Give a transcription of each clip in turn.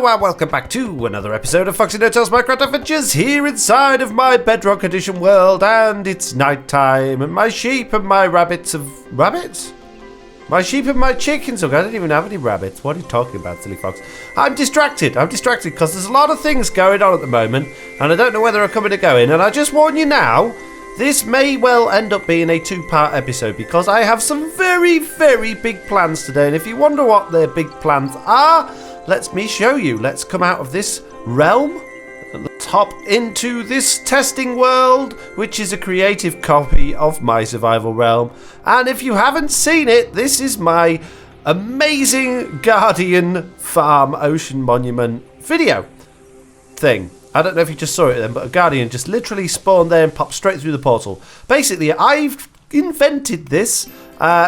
Hello and welcome back to another episode of FoxyNoTail's Minecraft Adventures here inside of my Bedrock Edition world, and it's night time and my sheep and my rabbits have... Rabbits? My sheep and my chickens. Look, I don't even have any rabbits. What are you talking about, silly fox? I'm distracted because there's a lot of things going on at the moment and I don't know whether I'm coming or going, and I just warn you now, this may well end up being a two-part episode because I have some very, very big plans today, and if you wonder what their big plans are, let me show you. Let's come out of this realm and let's hop into this testing world, which is a creative copy of my survival realm. And if you haven't seen it, this is my amazing Guardian Farm Ocean Monument video thing. I don't know if you just saw it then, but a Guardian just literally spawned there and popped straight through the portal. Basically, I've invented this,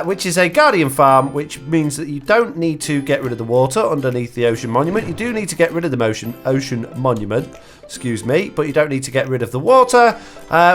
which is a Guardian farm, which means that you don't need to get rid of the water underneath the ocean monument. You do need to get rid of the ocean monument, excuse me, but you don't need to get rid of the water,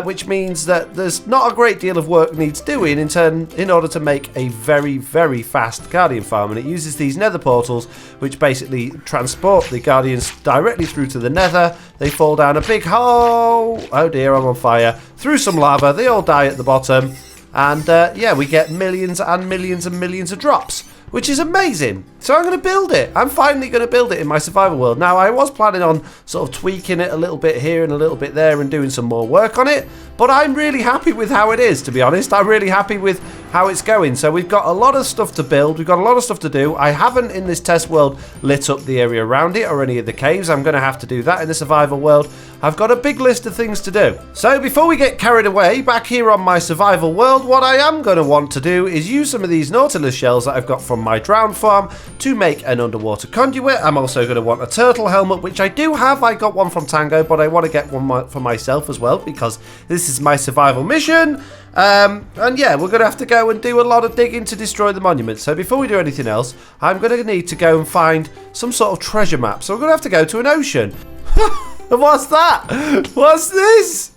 which means that there's not a great deal of work needs doing in order to make a very, very fast Guardian farm. And it uses these nether portals, which basically transport the Guardians directly through to the nether. They fall down a big hole. Oh dear, I'm on fire. Through some lava. They all die at the bottom. And yeah, we get millions and millions and millions of drops, which is amazing. So I'm going to build it. I'm finally going to build it in my survival world. Now, I was planning on sort of tweaking it a little bit here and a little bit there and doing some more work on it, but I'm really happy with how it is, to be honest. I'm really happy with how it's going. So we've got a lot of stuff to build. We've got a lot of stuff to do. I haven't, in this test world, lit up the area around it or any of the caves. I'm going to have to do that in the survival world. I've got a big list of things to do. So before we get carried away, back here on my survival world, what I am going to want to do is use some of these Nautilus shells that I've got from my drowned farm to make an underwater conduit. I'm also going to want a turtle helmet, which I do have. I got one from Tango, but I want to get one for myself as well because this is my survival mission. And yeah, we're going to have to go and do a lot of digging to destroy the monument. So before we do anything else, I'm going to need to go and find some sort of treasure map. So we're going to have to go to an ocean. What's that? What's this?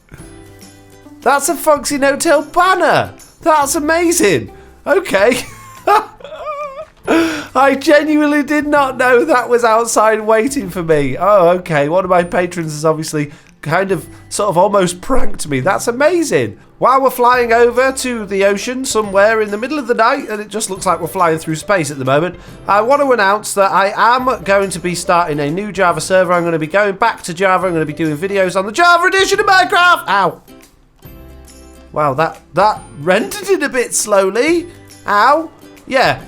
That's a FoxyNoTail banner. That's amazing. Okay. I genuinely did not know that was outside waiting for me. Oh, okay. One of my patrons has obviously kind of sort of almost pranked me. That's amazing. While we're flying over to the ocean somewhere in the middle of the night, and it just looks like we're flying through space at the moment, I want to announce that I am going to be starting a new Java server. I'm going to be going back to Java. I'm going to be doing videos on the Java edition of Minecraft. Ow. Wow, that rendered it a bit slowly. Ow. Yeah.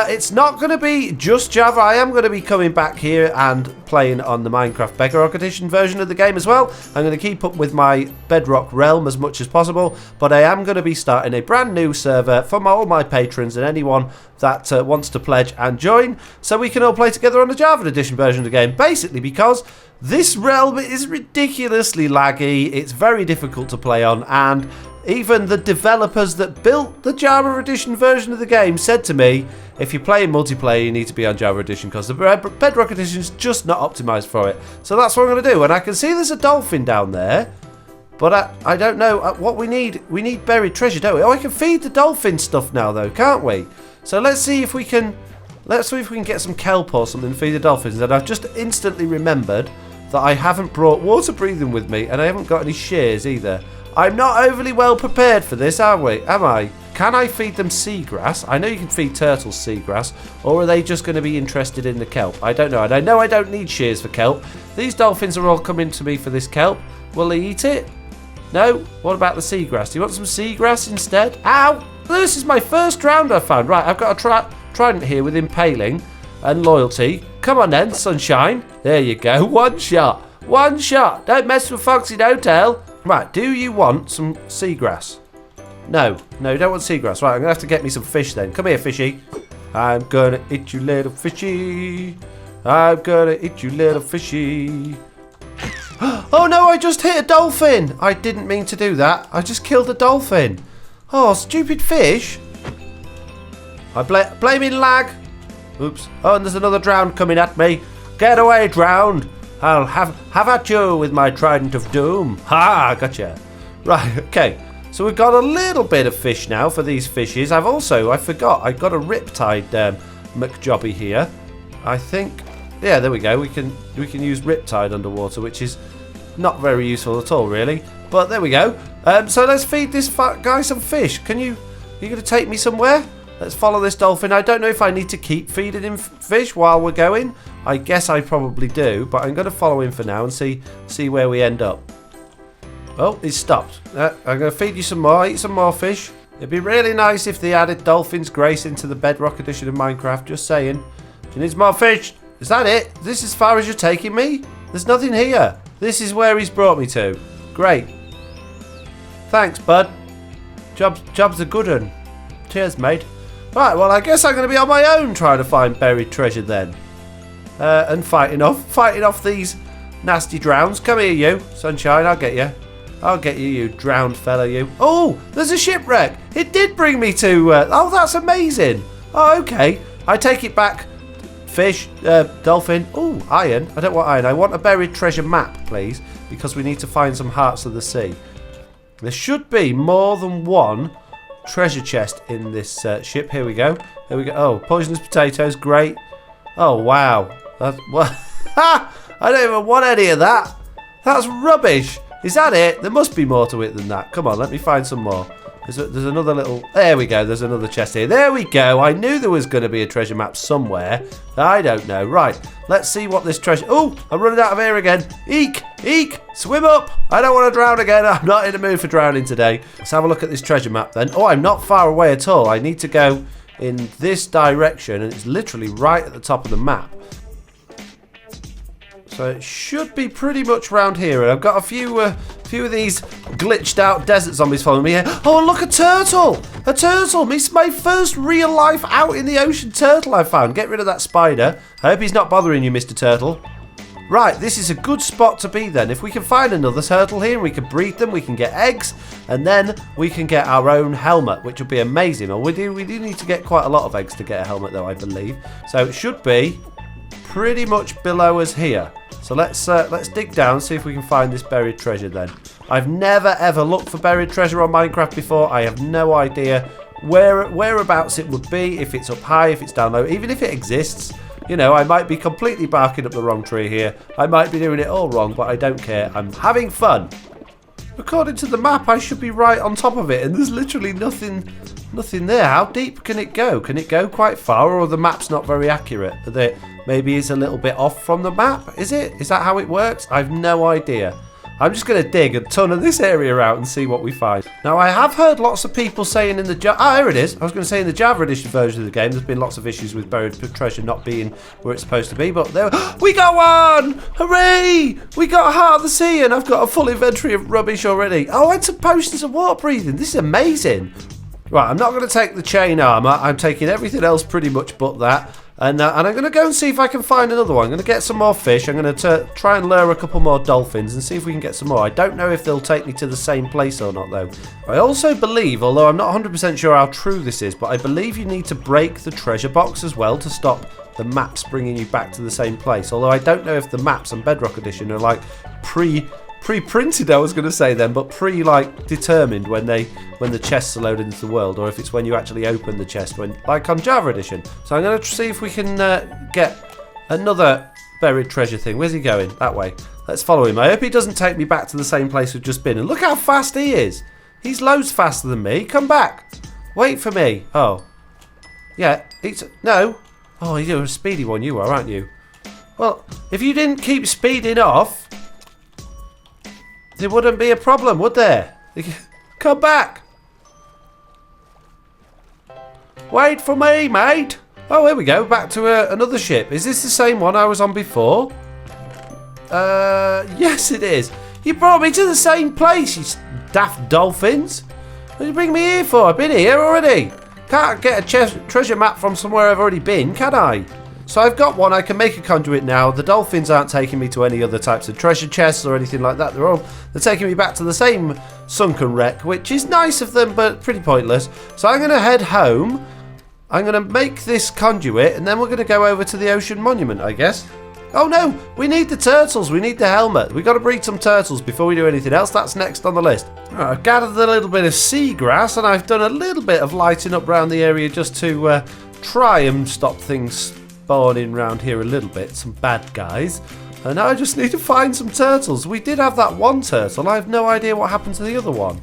It's not going to be just Java. I am going to be coming back here and playing on the Minecraft Bedrock Edition version of the game as well. I'm going to keep up with my Bedrock realm as much as possible, but I am going to be starting a brand new server for all my patrons and anyone that wants to pledge and join, so we can all play together on the Java Edition version of the game, basically because this realm is ridiculously laggy. It's very difficult to play on, and even the developers that built the Java Edition version of the game said to me, if you're playing multiplayer, you need to be on Java Edition because the Bedrock Edition is just not optimized for it. So that's what I'm going to do. And I can see there's a dolphin down there, but I don't know what we need. We need buried treasure, don't we? Oh, I can feed the dolphin stuff now, though, can't we? So let's see if we can get some kelp or something to feed the dolphins. And I've just instantly remembered that I haven't brought water breathing with me, and I haven't got any shears either. I'm not overly well prepared for this, am I? Can I feed them seagrass? I know you can feed turtles seagrass, or are they just going to be interested in the kelp? I don't know. And I know I don't need shears for kelp. These dolphins are all coming to me for this kelp. Will they eat it? No? What about the seagrass? Do you want some seagrass instead? Ow! This is my first round I found. Right, I've got a trident here with impaling and loyalty. Come on then, sunshine. There you go. One shot. One shot. Don't mess with FoxyNoTail. Right, do you want some seagrass? No, you don't want seagrass. Right, I'm going to have to get me some fish then. Come here, fishy. I'm going to eat you, little fishy. I'm going to eat you, little fishy. Oh no, I just hit a dolphin. I didn't mean to do that. I just killed a dolphin. Oh, stupid fish. I blaming lag. Oops. Oh, and there's another drowned coming at me. Get away, drowned. I'll have at you with my trident of doom. Ha! Gotcha. Right, okay. So we've got a little bit of fish now for these fishes. I forgot, I've got a riptide McJobby here. I think Yeah, there we go. We can use Riptide underwater, which is not very useful at all, really. But there we go. So let's feed this fat guy some fish. You going to take me somewhere? Let's follow this dolphin. I don't know if I need to keep feeding him fish while we're going. I guess I probably do, but I'm going to follow him for now and see where we end up. Oh, he's stopped. I'm going to feed you some more. Eat some more fish. It'd be really nice if they added Dolphin's Grace into the Bedrock Edition of Minecraft. Just saying. Do you need some more fish? Is that it? Is this as far as you're taking me? There's nothing here. This is where he's brought me to. Great. Thanks, bud. Job's a good one. Cheers, mate. Right, well, I guess I'm going to be on my own trying to find buried treasure then. And fighting off these nasty drowns. Come here, you. Sunshine, I'll get you. I'll get you, you drowned fella, you. Oh, there's a shipwreck. It did bring me to... oh, that's amazing. Oh, okay. I take it back. Fish, dolphin. Oh, iron. I don't want iron. I want a buried treasure map, please. Because we need to find some hearts of the sea. There should be more than one treasure chest in this ship. Here we go. Here we go. Oh, poisonous potatoes. Great. Oh, wow. That's, what? I don't even want any of that. That's rubbish. Is that it? There must be more to it than that. Come on, let me find some more. There's another little... There we go. There's another chest here. There we go. I knew there was going to be a treasure map somewhere. I don't know. Right. Let's see what this treasure... Oh, I'm running out of air again. Eek. Eek. Swim up. I don't want to drown again. I'm not in the mood for drowning today. Let's have a look at this treasure map then. Oh, I'm not far away at all. I need to go in this direction, and it's literally right at the top of the map. So it should be pretty much around here, and I've got a few of these glitched out desert zombies following me here. Oh, look, a turtle! A turtle! It's my first real life out in the ocean turtle I found. Get rid of that spider. I hope he's not bothering you, Mr. Turtle. Right, this is a good spot to be then. If we can find another turtle here, we can breed them, we can get eggs, and then we can get our own helmet, which would be amazing. Or we do need to get quite a lot of eggs to get a helmet, though, I believe. So it should be pretty much below us here. So let's dig down, see if we can find this buried treasure then. I've never ever looked for buried treasure on Minecraft before. I have no idea whereabouts it would be, if it's up high, if it's down low, even if it exists. You know, I might be completely barking up the wrong tree here. I might be doing it all wrong, but I don't care. I'm having fun. According to the map, I should be right on top of it, and there's literally nothing there. How deep can it go? Can it go quite far, or the map's not very accurate? Maybe it's a little bit off from the map, is it? Is that how it works? I've no idea. I'm just going to dig a ton of this area out and see what we find. Now, I have heard lots of people saying in the... here it is. I was going to say in the Java Edition version of the game, there's been lots of issues with buried treasure not being where it's supposed to be, but there... We got one! Hooray! We got a heart of the sea, and I've got a full inventory of rubbish already. Oh, and some potions of water breathing. This is amazing. Right, I'm not going to take the chain armor. I'm taking everything else pretty much but that. And I'm going to go and see if I can find another one. I'm going to get some more fish. I'm going to try and lure a couple more dolphins and see if we can get some more. I don't know if they'll take me to the same place or not, though. I also believe, although I'm not 100% sure how true this is, but I believe you need to break the treasure box as well to stop the maps bringing you back to the same place. Although I don't know if the maps on Bedrock Edition are like pre-printed, I was going to say then, but determined when the chests are loaded into the world, or if it's when you actually open the chest, like on Java Edition. So I'm going to see if we can get another buried treasure thing. Where's he going? That way. Let's follow him. I hope he doesn't take me back to the same place we've just been. And look how fast he is. He's loads faster than me. Come back. Wait for me. Oh. Yeah. No. Oh, you're a speedy one, you are, aren't you? Well, if you didn't keep speeding off, there wouldn't be a problem, would there? Come back. Wait for me, mate. Oh, here we go. Back to another ship. Is this the same one I was on before? Yes, it is. You brought me to the same place, you daft dolphins. What did you bring me here for? I've been here already. Can't get a treasure map from somewhere I've already been, can I? So I've got one. I can make a conduit now. The dolphins aren't taking me to any other types of treasure chests or anything like that. They're taking me back to the same sunken wreck, which is nice of them, but pretty pointless. So I'm going to head home. I'm going to make this conduit, and then we're going to go over to the ocean monument, I guess. Oh no, we need the turtles. We need the helmet. We've got to breed some turtles before we do anything else. That's next on the list. Right, I've gathered a little bit of seagrass, and I've done a little bit of lighting up around the area just to try and stop things spawning around here a little bit, some bad guys. And now I just need to find some turtles. We did have that one turtle. I have no idea what happened to the other one.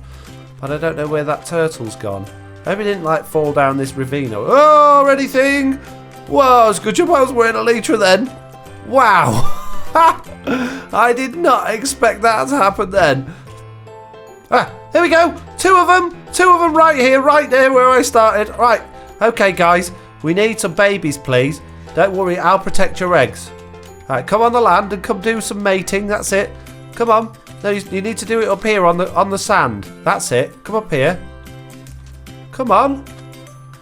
But I don't know where that turtle's gone. I hope he didn't like fall down this ravine or anything. Whoa, it's a good job I was wearing a elytra then. Wow. I did not expect that to happen then. Ah, here we go. Two of them right here, right there where I started. Right, okay guys, we need some babies please. Don't worry, I'll protect your eggs. Right, come on the land and come do some mating. That's it. Come on. No, you need to do it up here on the sand. That's it. Come up here. Come on.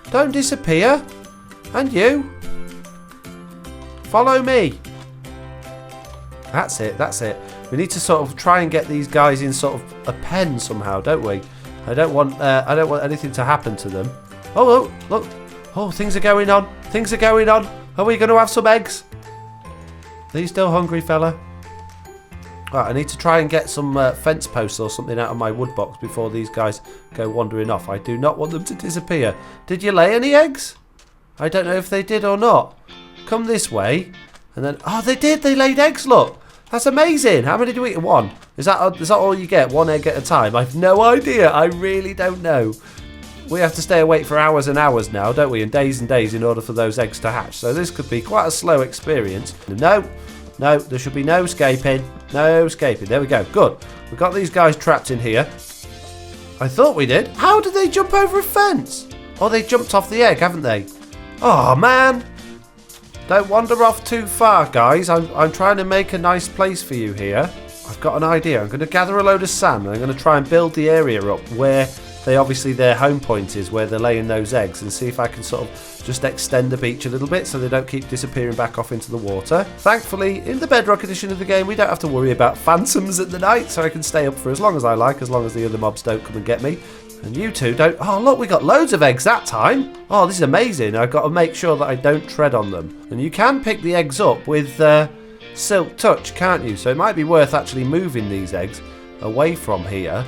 Don't disappear. And you. Follow me. That's it. That's it. We need to sort of try and get these guys in sort of a pen somehow, don't we? I don't want anything to happen to them. Oh, look. Oh, things are going on. Things are going on. Are we going to have some eggs? Are you still hungry, fella? Right, I need to try and get some fence posts or something out of my wood box before these guys go wandering off. I do not want them to disappear. Did you lay any eggs? I don't know if they did or not. Come this way. And then, oh, they did. They laid eggs, look. That's amazing. How many do we eat? One. Is that all you get? One egg at a time? I've no idea. I really don't know. We have to stay awake for hours and hours now, don't we? And days in order for those eggs to hatch. So this could be quite a slow experience. No, there should be no escaping. No escaping. There we go. Good. We've got these guys trapped in here. I thought we did. How did they jump over a fence? Oh, they jumped off the egg, haven't they? Oh, man. Don't wander off too far, guys. I'm trying to make a nice place for you here. I've got an idea. I'm going to gather a load of sand. And I'm going to try and build the area up where their home point is, where they're laying those eggs, and see if I can sort of just extend the beach a little bit so they don't keep disappearing back off into the water. Thankfully, in the Bedrock edition of the game, we don't have to worry about phantoms at the night, so I can stay up for as long as I like, as long as the other mobs don't come and get me. And you two don't... Oh, look, we got loads of eggs that time. Oh, this is amazing. I've got to make sure that I don't tread on them. And you can pick the eggs up with Silk Touch, can't you? So it might be worth actually moving these eggs away from here.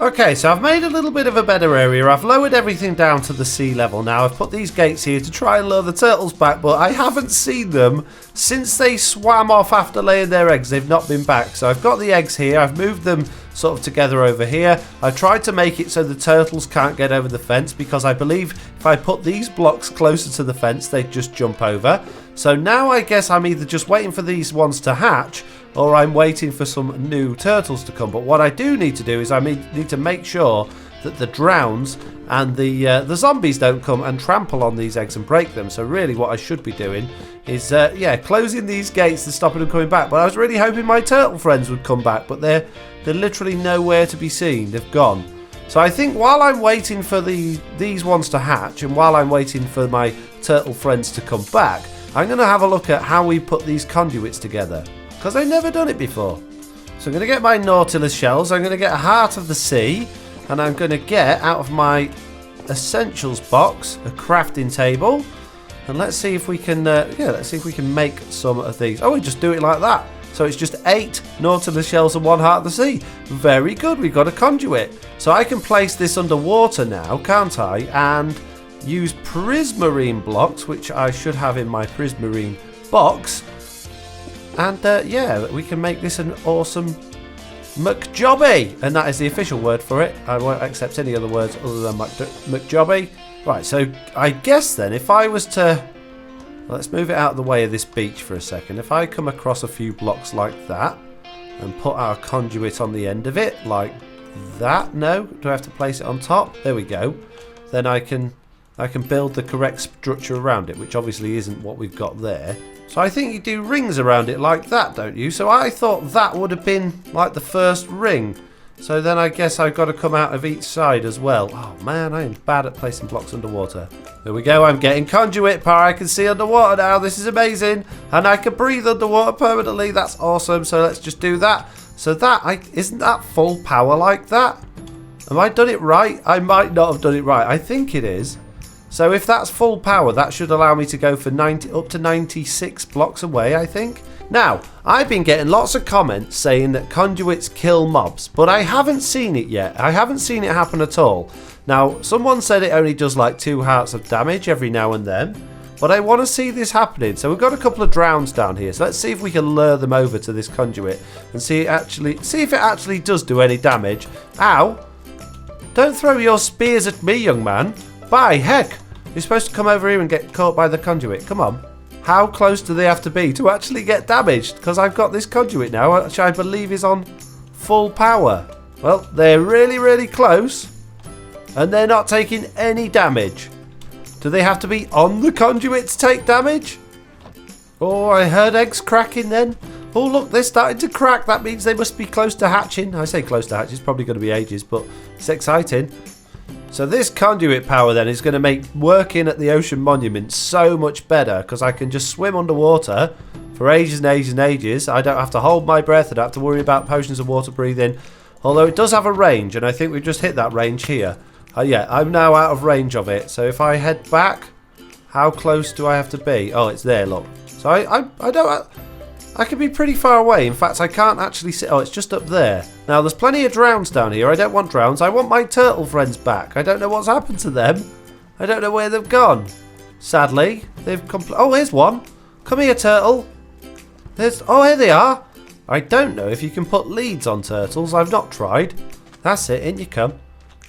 Okay, so I've made a little bit of a better area. I've lowered everything down to the sea level now. I've put these gates here to try and lure the turtles back, but I haven't seen them since they swam off after laying their eggs. They've not been back. So I've got the eggs here. I've moved them sort of together over here. I've tried to make it so the turtles can't get over the fence, because I believe if I put these blocks closer to the fence, they'd just jump over. So now I guess I'm either just waiting for these ones to hatch, or I'm waiting for some new turtles to come. But what I do need to do is I need to make sure that the drowns and the zombies don't come and trample on these eggs and break them. So really what I should be doing is, closing these gates and stopping them coming back. But I was really hoping my turtle friends would come back, but they're literally nowhere to be seen. They've gone. So I think while I'm waiting for these ones to hatch, and while I'm waiting for my turtle friends to come back, I'm going to have a look at how we put these conduits together, because I've never done it before. So I'm going to get my Nautilus shells, I'm going to get a Heart of the Sea, and I'm going to get out of my Essentials box a crafting table, and let's see if we can make some of these. Oh, we just do it like that. So it's just 8 Nautilus shells and 1 Heart of the Sea. Very good, we've got a conduit. So I can place this underwater now, can't I? And use prismarine blocks, which I should have in my prismarine box. And we can make this an awesome McJobby. And that is the official word for it. I won't accept any other words other than McJobby. Right, so I guess then if I was to... Let's move it out of the way of this beach for a second. If I come across a few blocks like that and put our conduit on the end of it, like that. No? Do I have to place it on top? There we go. Then I can build the correct structure around it, which obviously isn't what we've got there. So I think you do rings around it like that, don't you? So I thought that would have been like the first ring. So then I guess I've got to come out of each side as well. Oh man, I am bad at placing blocks underwater. There we go, I'm getting conduit power. I can see underwater now. This is amazing. And I can breathe underwater permanently. That's awesome. So let's just do that. So isn't that full power like that? Have I done it right? I might not have done it right. I think it is. So if that's full power, that should allow me to go for up to 96 blocks away, I think. Now, I've been getting lots of comments saying that conduits kill mobs, but I haven't seen it yet. I haven't seen it happen at all. Now, someone said it only does like 2 hearts of damage every now and then. But I want to see this happening. So we've got a couple of drowns down here. So let's see if we can lure them over to this conduit and see if it actually does do any damage. Ow! Don't throw your spears at me, young man. By heck! You're supposed to come over here and get caught by the conduit. Come on. How close do they have to be to actually get damaged? Because I've got this conduit now, which I believe is on full power. Well, they're really, really close. And they're not taking any damage. Do they have to be on the conduit to take damage? Oh, I heard eggs cracking then. Oh, look, they're starting to crack. That means they must be close to hatching. I say close to hatching. It's probably going to be ages, but it's exciting. So this conduit power then is going to make working at the ocean monument so much better because I can just swim underwater for ages and ages and ages. I don't have to hold my breath. I don't have to worry about potions of water breathing. Although it does have a range, and I think we've just hit that range here. Yeah, I'm now out of range of it. So if I head back, how close do I have to be? Oh, it's there, look. So I can be pretty far away. In fact, I can't actually see. Oh, it's just up there. Now, there's plenty of drowns down here. I don't want drowns. I want my turtle friends back. I don't know what's happened to them. I don't know where they've gone. Sadly, they've oh, here's one. Come here, turtle. Oh, here they are. I don't know if you can put leads on turtles. I've not tried. That's it. In you come.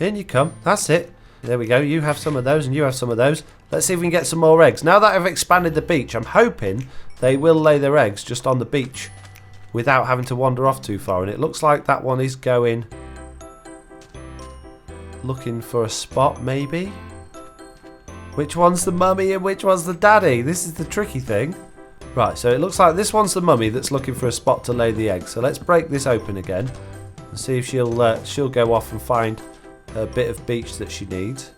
In you come. That's it. There we go. You have some of those and you have some of those. Let's see if we can get some more eggs. Now that I've expanded the beach, I'm hoping they will lay their eggs just on the beach without having to wander off too far. And it looks like that one is going looking for a spot, maybe. Which one's the mummy and which one's the daddy? This is the tricky thing. Right, so it looks like this one's the mummy that's looking for a spot to lay the eggs. So let's break this open again and see if she'll go off and find a bit of beach that she needs.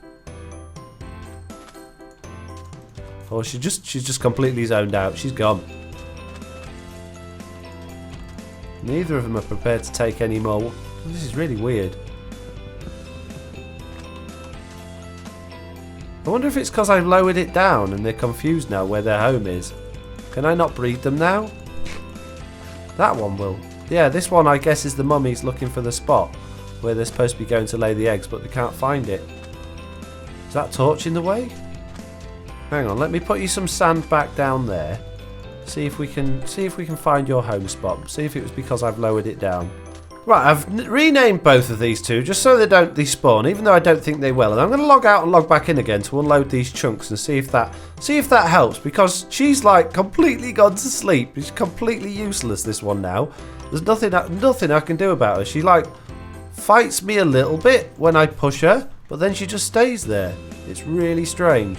Or she's just completely zoned out. She's gone. Neither of them are prepared to take any more. This is really weird. I wonder if it's because I've lowered it down and they're confused now where their home is. Can I not breed them now? That one will. Yeah, this one I guess is the mummy's looking for the spot where they're supposed to be going to lay the eggs, but they can't find it. Is that torch in the way? Hang on, let me put you some sand back down there. See if we can find your home spot. See if it was because I've lowered it down. Right, I've renamed both of these two just so they don't despawn, even though I don't think they will. And I'm going to log out and log back in again to unload these chunks and see if that helps, because she's like completely gone to sleep. She's completely useless, this one now. There's nothing I can do about her. She like fights me a little bit when I push her, but then she just stays there. It's really strange.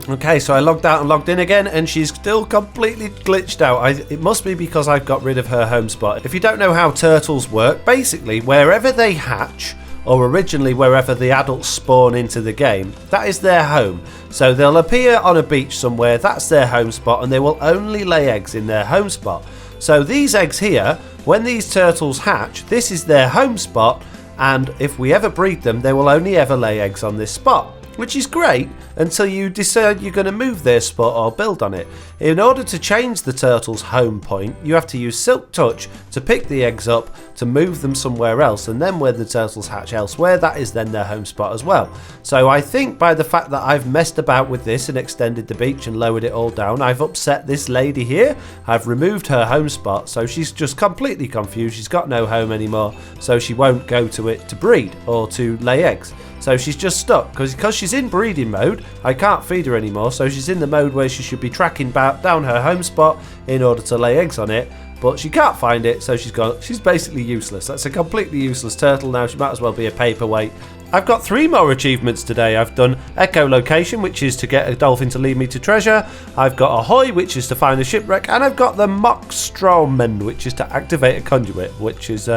Okay, so I logged out and logged in again, and she's still completely glitched out. It must be because I've got rid of her home spot. If you don't know how turtles work, basically, wherever they hatch, or originally wherever the adults spawn into the game, that is their home. So they'll appear on a beach somewhere, that's their home spot, and they will only lay eggs in their home spot. So these eggs here, when these turtles hatch, this is their home spot, and if we ever breed them, they will only ever lay eggs on this spot. Which is great until you decide you're going to move their spot or build on it. In order to change the turtle's home point, you have to use Silk Touch to pick the eggs up, to move them somewhere else, and then where the turtles hatch elsewhere, that is then their home spot as well. So I think by the fact that I've messed about with this and extended the beach and lowered it all down, I've upset this lady here. I've removed her home spot, so she's just completely confused. She's got no home anymore, so she won't go to it to breed or to lay eggs. So she's just stuck, because she's in breeding mode, I can't feed her anymore, so she's in the mode where she should be tracking down her home spot in order to lay eggs on it, but she can't find it, so she's basically useless. That's a completely useless turtle now. She might as well be a paperweight. I've got 3 more achievements today. I've done echolocation, which is to get a dolphin to lead me to treasure. I've got ahoy, which is to find a shipwreck, and I've got the mockstromen, which is to activate a conduit, which is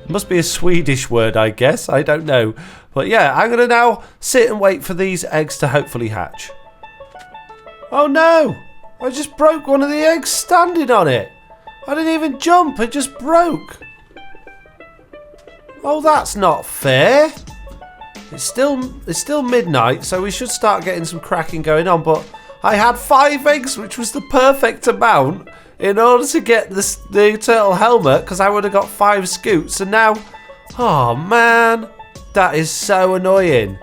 must be a Swedish word, I guess. I don't know. But yeah, I'm going to now sit and wait for these eggs to hopefully hatch. Oh no! I just broke one of the eggs standing on it. I didn't even jump, it just broke. Oh, that's not fair. It's still midnight, so we should start getting some cracking going on, but I had 5 eggs, which was the perfect amount in order to get the turtle helmet, because I would have got 5 scoots, and now, oh man, that is so annoying.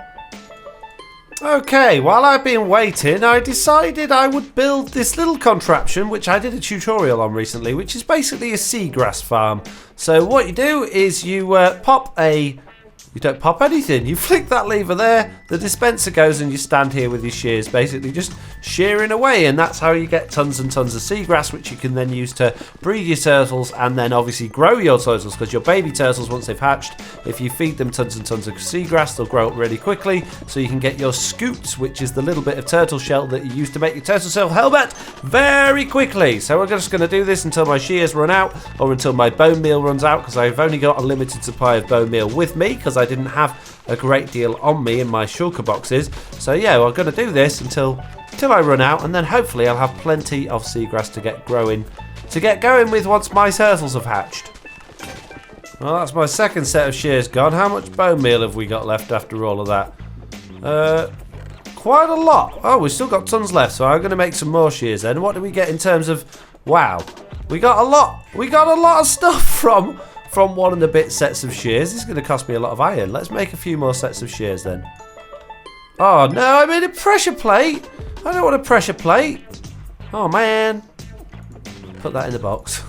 Okay, while I've been waiting, I decided I would build this little contraption, which I did a tutorial on recently, which is basically a seagrass farm. So what you do is you you don't pop anything. You flick that lever there, the dispenser goes, and you stand here with your shears, basically just shearing away, and that's how you get tons and tons of seagrass, which you can then use to breed your turtles and then obviously grow your turtles, because your baby turtles, once they've hatched, if you feed them tons and tons of seagrass, they'll grow up really quickly, so you can get your scoots, which is the little bit of turtle shell that you use to make your turtle shell helmet, very quickly. So we're just going to do this until my shears run out, or until my bone meal runs out, because I've only got a limited supply of bone meal with me, because I didn't have a great deal on me in my shulker boxes. So yeah, we're going to do this until I run out, and then hopefully I'll have plenty of seagrass to get going with once my turtles have hatched. Well, that's my second set of shears gone. How much bone meal have we got left after all of that? Quite a lot. Oh, we've still got tons left, so I'm going to make some more shears then. What do we get in terms of... Wow, we got a lot of stuff from one and a bit sets of shears. This is going to cost me a lot of iron. Let's make a few more sets of shears then. Oh no, I made a pressure plate. I don't want a pressure plate. Oh man. Put that in the box.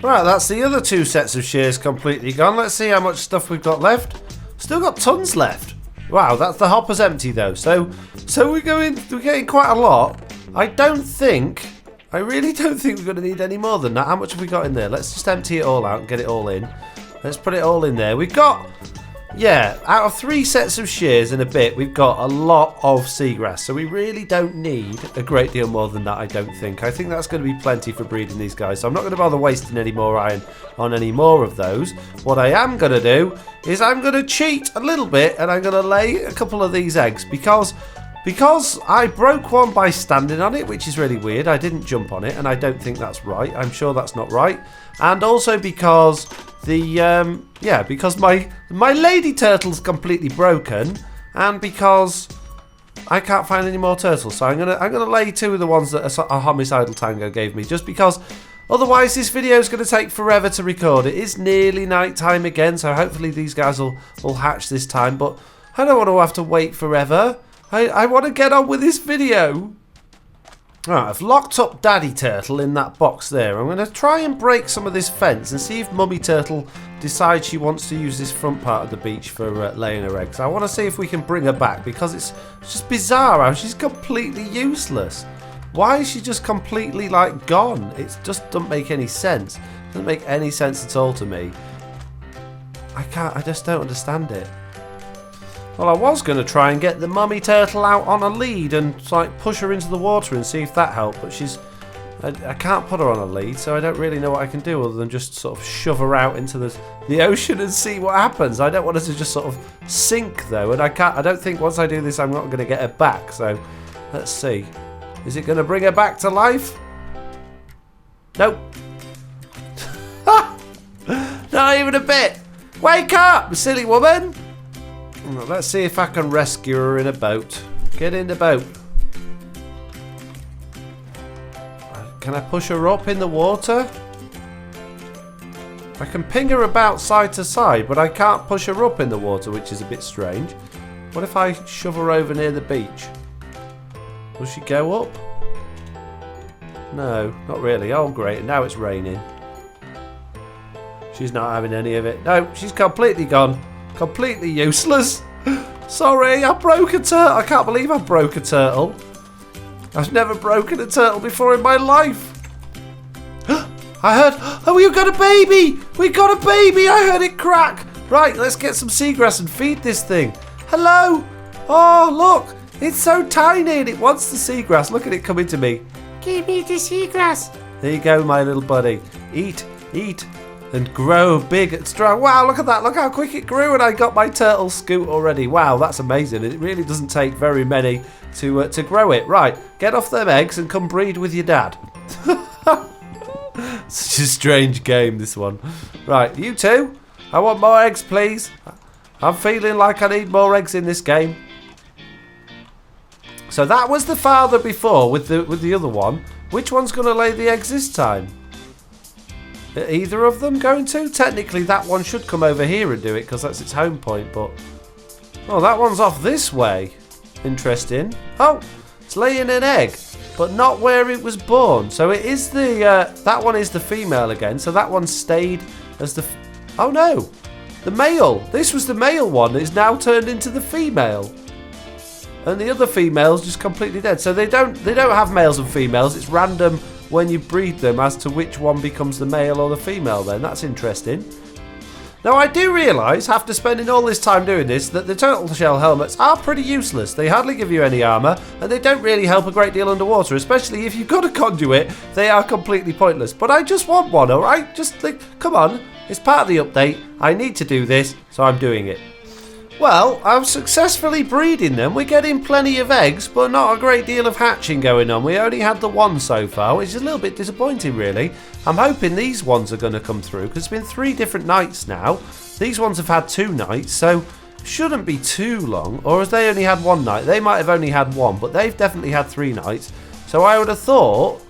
Right, that's the other two sets of shears completely gone. Let's see how much stuff we've got left. Still got tons left. Wow, that's the hopper's empty though. So we're getting quite a lot. I really don't think we're going to need any more than that. How much have we got in there? Let's just empty it all out and get it all in. Let's put it all in there. We've got, yeah, out of 3 sets of shears and a bit, we've got a lot of seagrass. So we really don't need a great deal more than that, I don't think. I think that's going to be plenty for breeding these guys. So I'm not going to bother wasting any more iron on any more of those. What I am going to do is I'm going to cheat a little bit, and I'm going to lay a couple of these eggs because I broke one by standing on it, which is really weird. I didn't jump on it, and I don't think that's right. I'm sure that's not right. And also because because my lady turtle's completely broken, and because I can't find any more turtles. So I'm gonna lay 2 of the ones that a homicidal tango gave me, just because otherwise this video is going to take forever to record. It is nearly night time again, so hopefully these guys will hatch this time, but I don't want to have to wait forever. I want to get on with this video. Right, I've locked up Daddy Turtle in that box there. I'm going to try and break some of this fence and see if Mummy Turtle decides she wants to use this front part of the beach for laying her eggs. I want to see if we can bring her back, because it's just bizarre how she's completely useless. Why is she just completely, like, gone? It just doesn't make any sense. It doesn't make any sense at all to me. I just don't understand it. Well, I was going to try and get the Mummy Turtle out on a lead and like push her into the water and see if that helped, but I can't put her on a lead, so I don't really know what I can do other than just sort of shove her out into the ocean and see what happens. I don't want her to just sort of sink though, and I don't think once I do this I'm not going to get her back, so let's see. Is it going to bring her back to life? Nope. Not even a bit. Wake up, silly woman. Let's see if I can rescue her in a boat. Get in the boat. Can I push her up in the water? I can ping her about side to side, but I can't push her up in the water, which is a bit strange. What if I shove her over near the beach? Will she go up? No, not really. Oh, great. Now it's raining. She's not having any of it. No, she's completely gone. Completely useless. Sorry, I broke a turtle. I can't believe I broke a turtle. I've never broken a turtle before in my life. I heard... Oh, we've got a baby. We got a baby. I heard it crack. Right, let's get some seagrass and feed this thing. Hello. Oh, look. It's so tiny and it wants the seagrass. Look at it coming to me. Give me the seagrass. There you go, my little buddy. Eat, eat. And grow big and strong. Wow, look at that. Look how quick it grew, and I got my turtle scoot already. Wow, that's amazing. It really doesn't take very many to grow it. Right, get off them eggs and come breed with your dad. Such a strange game, this one. Right, you two. I want more eggs, please. I'm feeling like I need more eggs in this game. So that was the father before with the other one. Which one's going to lay the eggs this time? Are either of them going to? Technically, that one should come over here and do it because that's its home point, but Oh, that one's off this way. Interesting. Oh, it's laying an egg, but not where it was born. So it is the, that one is the female again. So that one stayed as the, oh no, the male. This was the male one. It's now turned into the female. And the other female's just completely dead. So they don't have males and females. It's random when you breed them as to which one becomes the male or the female then. That's interesting. Now, I do realise, after spending all this time doing this, that the turtle shell helmets are pretty useless. They hardly give you any armour, and they don't really help a great deal underwater, especially if you've got a conduit. They are completely pointless. But I just want one, alright? Just think, come on, it's part of the update. I need to do this, so I'm doing it. Well, I'm successfully breeding them. We're getting plenty of eggs, but not a great deal of hatching going on. We only had the one so far, which is a little bit disappointing, really. I'm hoping these ones are going to come through, because it's been 3 different nights now. These ones have had 2 nights, so shouldn't be too long. Or has they only had 1 night? They might have only had 1, but they've definitely had 3 nights. So I would have thought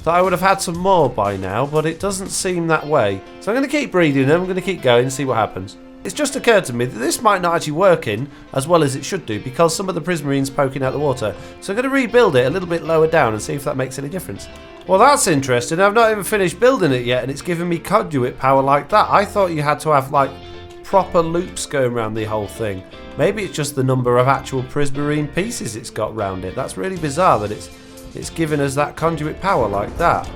that I would have had some more by now, but it doesn't seem that way. So I'm going to keep breeding them. I'm going to keep going and see what happens. It's just occurred to me that this might not actually work in as well as it should do because some of the prismarine's poking out the water. So I'm going to rebuild it a little bit lower down and see if that makes any difference. Well, that's interesting. I've not even finished building it yet and it's giving me conduit power like that. I thought you had to have like proper loops going around the whole thing. Maybe it's just the number of actual prismarine pieces it's got around it. That's really bizarre that it's giving us that conduit power like that.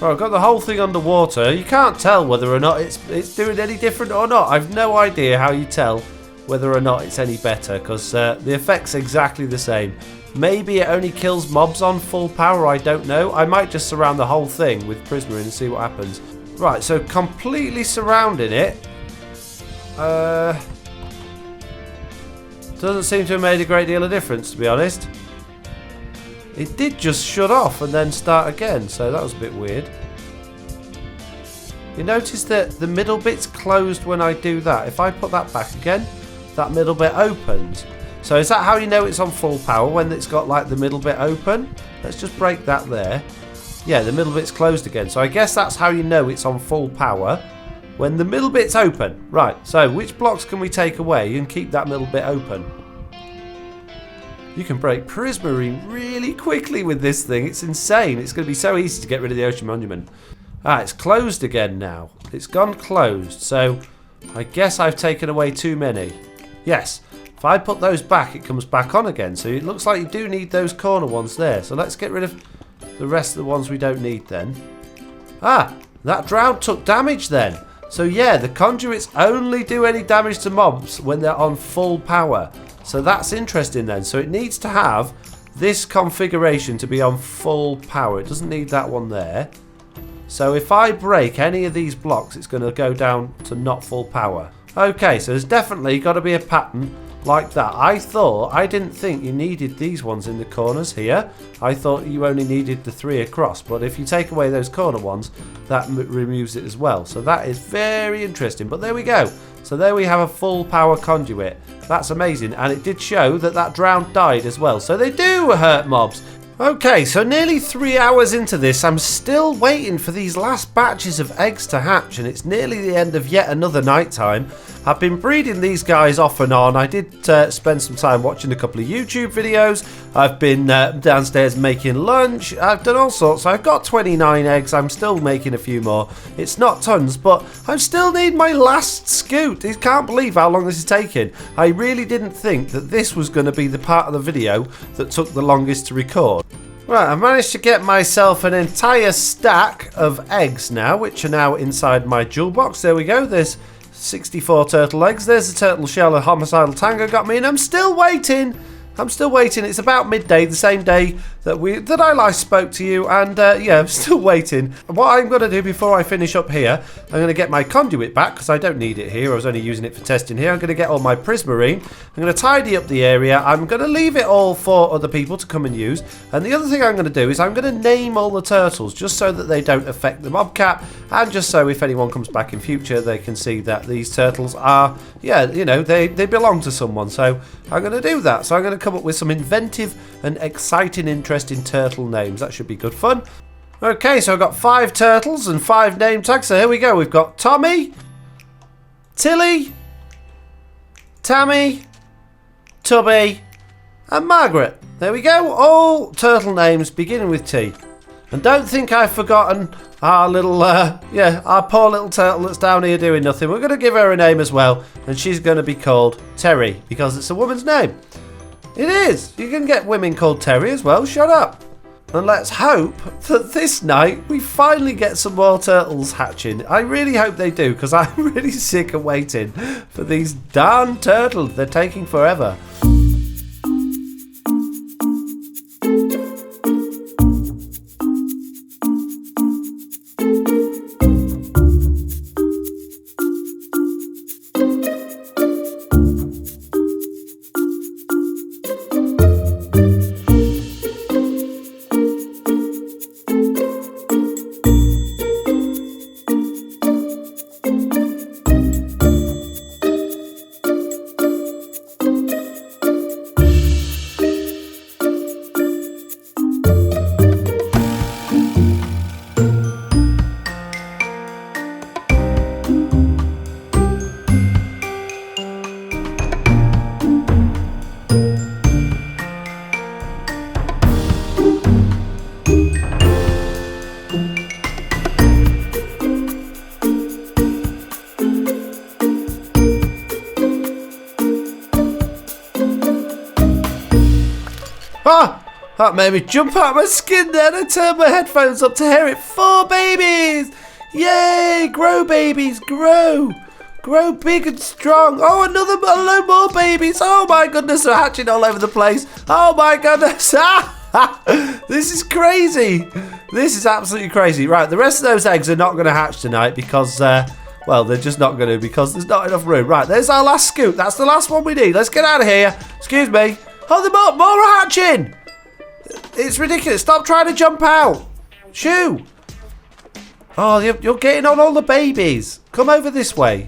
Right, I've got the whole thing underwater. You can't tell whether or not it's doing any different or not. I've no idea how you tell whether or not it's any better because the effect's exactly the same. Maybe it only kills mobs on full power, I don't know. I might just surround the whole thing with prismarine and see what happens. Right, so completely surrounding it. Doesn't seem to have made a great deal of difference, to be honest. It did just shut off and then start again, so that was a bit weird. You notice that the middle bit's closed when I do that. If I put that back again, that middle bit opens. So is that how you know it's on full power, when it's got like the middle bit open? Let's just break that there. Yeah, the middle bit's closed again. So I guess that's how you know it's on full power, when the middle bit's open. Right, so which blocks can we take away and keep that middle bit open? You can break prismarine really quickly with this thing. It's insane. It's going to be so easy to get rid of the ocean monument. Ah, it's closed again now. It's gone closed. So I guess I've taken away too many. Yes. If I put those back, it comes back on again. So it looks like you do need those corner ones there. So let's get rid of the rest of the ones we don't need then. Ah, that drown took damage then. So yeah, the conduits only do any damage to mobs when they're on full power. So that's interesting then. So it needs to have this configuration to be on full power. It doesn't need that one there. So if I break any of these blocks, it's going to go down to not full power. Okay, so there's definitely got to be a pattern like that. I didn't think you needed these ones in the corners here. I thought you only needed the 3 across. But if you take away those corner ones, that removes it as well. So that is very interesting. But there we go. So there we have a full power conduit. That's amazing. And it did show that that drowned died as well. So they do hurt mobs. Okay, so nearly 3 hours into this, I'm still waiting for these last batches of eggs to hatch, and it's nearly the end of yet another night time. I've been breeding these guys off and on. I did spend some time watching a couple of YouTube videos. I've been downstairs making lunch. I've done all sorts. I've got 29 eggs. I'm still making a few more. It's not tons, but I still need my last scoot. I can't believe how long this is taking. I really didn't think that this was going to be the part of the video that took the longest to record. Right, I managed to get myself an entire stack of eggs now, which are now inside my jewel box. There we go. There's 64 turtle eggs. There's the turtle shell a homicidal tango got me, and I'm still waiting. It's about midday, the same day that I last spoke to you, and yeah, I'm still waiting. What I'm going to do before I finish up here, I'm going to get my conduit back because I don't need it here. I was only using it for testing here. I'm going to get all my prismarine. I'm going to tidy up the area. I'm going to leave it all for other people to come and use. And the other thing I'm going to do is I'm going to name all the turtles just so that they don't affect the mob cap, and just so if anyone comes back in future, they can see that these turtles are, yeah, you know, they belong to someone. So I'm going to do that. So I'm going to come up with some inventive and exciting, interesting turtle names. That should be good fun. Okay, so I've got 5 turtles and 5 name tags. So here we go. We've got Tommy, Tilly, Tammy, Tubby, and Margaret. There we go. All turtle names beginning with T. And don't think I've forgotten our little, our poor little turtle that's down here doing nothing. We're going to give her a name as well. And she's going to be called Terry because it's a woman's name. It is. You can get women called Terry as well. Shut up. And let's hope that this night we finally get some more turtles hatching. I really hope they do because I'm really sick of waiting for these darn turtles. They're taking forever. Ah! That made me jump out of my skin then. I turned my headphones up to hear it. 4 babies! Yay! Grow, babies, grow! Grow big and strong. Oh, another load more babies. Oh my goodness, they're hatching all over the place. Oh my goodness. This is crazy. This is absolutely crazy. Right, the rest of those eggs are not going to hatch tonight because, well, they're just not going to because there's not enough room. Right, there's our last scoop. That's the last one we need. Let's get out of here. Excuse me. Oh, they're more are hatching. It's ridiculous. Stop trying to jump out. Shoo. Oh, you're getting on all the babies. Come over this way.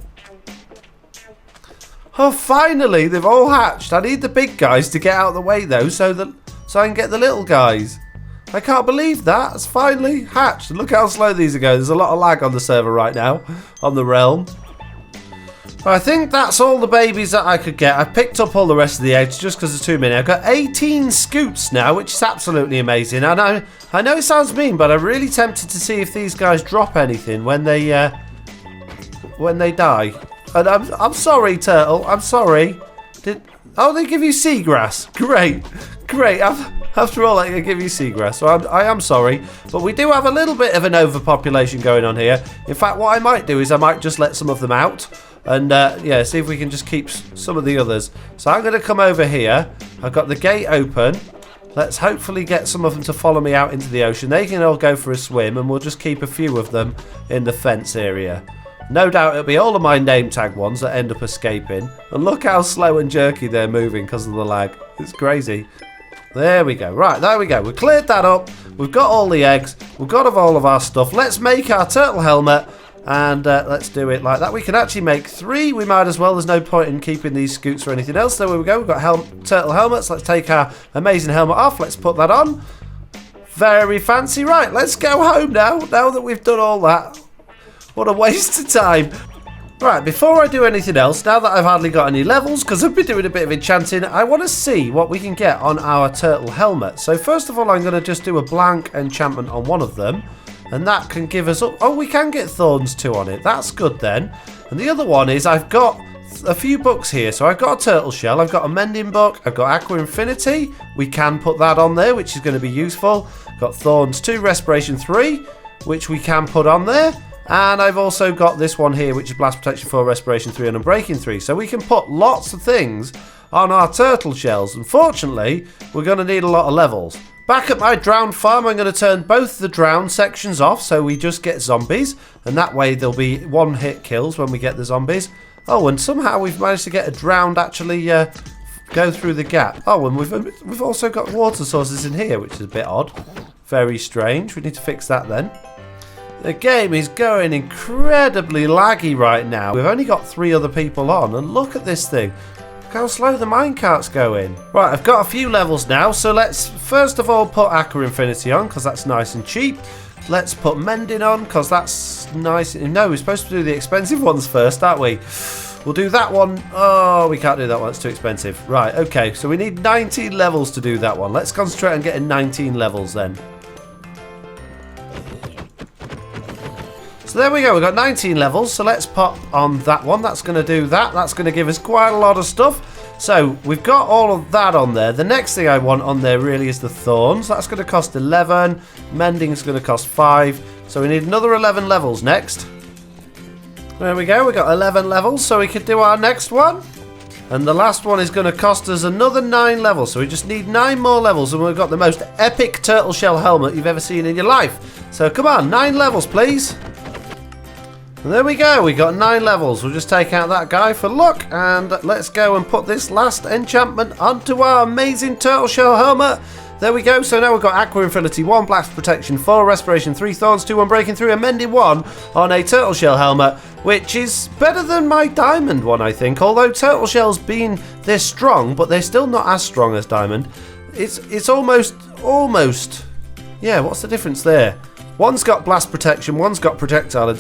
Oh, finally, they've all hatched. I need the big guys to get out of the way, though, so I can get the little guys. I can't believe that. It's finally hatched. Look how slow these are going. There's a lot of lag on the server right now, on the realm. I think that's all the babies that I could get. I picked up all the rest of the eggs just because there's too many. I've got 18 scoops now, which is absolutely amazing. And I know it sounds mean, but I'm really tempted to see if these guys drop anything when they die. And I'm sorry, Turtle. I'm sorry. Oh, they give you seagrass. Great. After all, they give you seagrass. So I am sorry. But we do have a little bit of an overpopulation going on here. In fact, what I might do is I might just let some of them out. And, see if we can just keep some of the others. So I'm going to come over here. I've got the gate open. Let's hopefully get some of them to follow me out into the ocean. They can all go for a swim. And we'll just keep a few of them in the fence area. No doubt it'll be all of my name tag ones that end up escaping. And look how slow and jerky they're moving because of the lag. It's crazy. There we go. Right, there we go. We've cleared that up. We've got all the eggs. We've got all of our stuff. Let's make our turtle helmet. And let's do it like that. We can actually make 3. We might as well. There's no point in keeping these scoots or anything else. There we go. We've got turtle helmets. Let's take our amazing helmet off. Let's put that on. Very fancy. Right, let's go home now. Now that we've done all that. What a waste of time. Right, before I do anything else, now that I've hardly got any levels, because I've been doing a bit of enchanting, I want to see what we can get on our turtle helmet. So first of all, I'm going to just do a blank enchantment on one of them. And that can give us... Oh, we can get thorns too on it. That's good then. And the other one is I've got a few books here. So I've got a turtle shell. I've got a mending book. I've got aqua infinity. We can put that on there, which is going to be useful. Got thorns 2, respiration 3, which we can put on there. And I've also got this one here, which is blast protection 4, respiration 3, and unbreaking 3. So we can put lots of things on our turtle shells. Unfortunately, we're going to need a lot of levels. Back at my drowned farm, I'm going to turn both the drowned sections off so we just get zombies. And that way there'll be 1-hit kills when we get the zombies. Oh, and somehow we've managed to get a drowned actually go through the gap. Oh, and we've also got water sources in here, which is a bit odd. Very strange. We need to fix that then. The game is going incredibly laggy right now. We've only got 3 other people on, and look at this thing. How slow the minecart's going. Right, I've got a few levels now, so let's first of all put Aqua Infinity on, because that's nice and cheap. Let's put Mending on, because that's nice. No, we're supposed to do the expensive ones first, aren't we? We'll do that one. Oh, we can't do that one. It's too expensive. Right, okay. So we need 19 levels to do that one. Let's concentrate on getting 19 levels then. So there we go. We've got 19 levels. So let's pop on that one. That's going to do that. That's going to give us quite a lot of stuff. So we've got all of that on there. The next thing I want on there really is the thorns. That's going to cost 11. Mending is going to cost 5. So we need another 11 levels next. There we go. We've got 11 levels. So we could do our next one. And the last one is going to cost us another 9 levels. So we just need 9 more levels. And we've got the most epic turtle shell helmet you've ever seen in your life. So come on, 9 levels, please. And there we go, we got 9 levels. We'll just take out that guy for luck, and let's go and put this last enchantment onto our amazing turtle shell helmet. There we go, so now we've got Aqua Infinity 1, Blast Protection 4, Respiration 3, Thorns 2, 1, Breaking 3, Amended 1 on a turtle shell helmet, which is better than my diamond one, I think. Although turtle shells they're strong, but they're still not as strong as diamond. It's almost, yeah, what's the difference there? One's got Blast Protection, one's got Projectile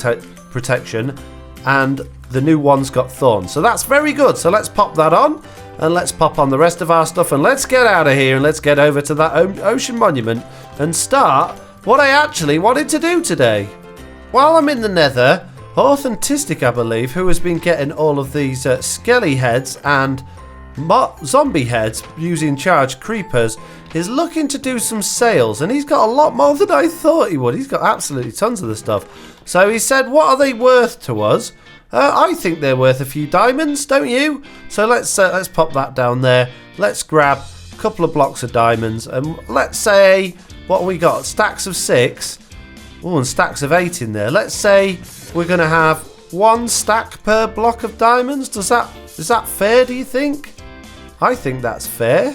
Protection, and the new one's got Thorns. So that's very good. So let's pop that on, and let's pop on the rest of our stuff, and let's get out of here, and let's get over to that ocean monument and start what I actually wanted to do today. While I'm in the nether, Authentic, I believe, who has been getting all of these skelly heads and zombie heads using charged creepers, is looking to do some sales, and he's got a lot more than I thought he would. He's got absolutely tons of the stuff. So he said, what are they worth to us? I think they're worth a few diamonds, don't you? So let's pop that down there. Let's grab a couple of blocks of diamonds, and let's say, what have we got? Stacks of 6. Oh, and stacks of 8 in there. Let's say we're going to have 1 stack per block of diamonds. Is that fair, do you think? I think that's fair.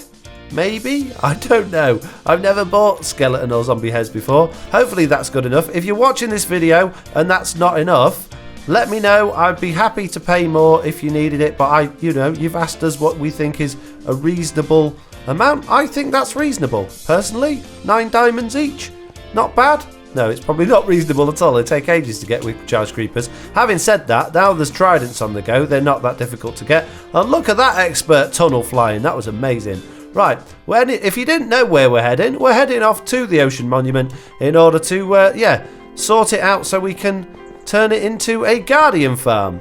Maybe? I don't know. I've never bought skeleton or zombie heads before. Hopefully that's good enough. If you're watching this video and that's not enough, let me know. I'd be happy to pay more if you needed it. But you've asked us what we think is a reasonable amount. I think that's reasonable. Personally, 9 diamonds each. Not bad. No, it's probably not reasonable at all. They take ages to get with charged creepers. Having said that, now there's tridents on the go. They're not that difficult to get. And look at that expert tunnel flying. That was amazing. Right, if you didn't know where we're heading off to the Ocean Monument in order to, sort it out so we can turn it into a Guardian farm.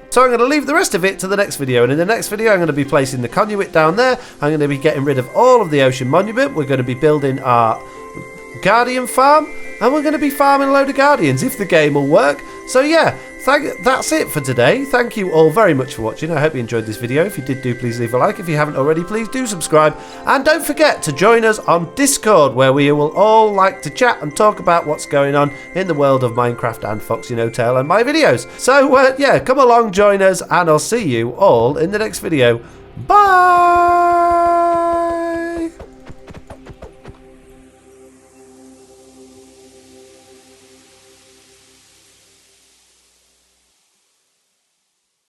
So I'm going to leave the rest of it to the next video, and in the next video I'm going to be placing the Conduit down there. I'm going to be getting rid of all of the Ocean Monument. We're going to be building our Guardian farm, and we're going to be farming a load of Guardians if the game will work. So yeah, that's it for today. Thank you all very much for watching. I hope you enjoyed this video. If you did, do please leave a like. If you haven't already, please do subscribe. And don't forget to join us on Discord, where we will all like to chat and talk about what's going on in the world of Minecraft and FoxyNoTail and my videos. So yeah, come along, join us, and I'll see you all in the next video. Bye!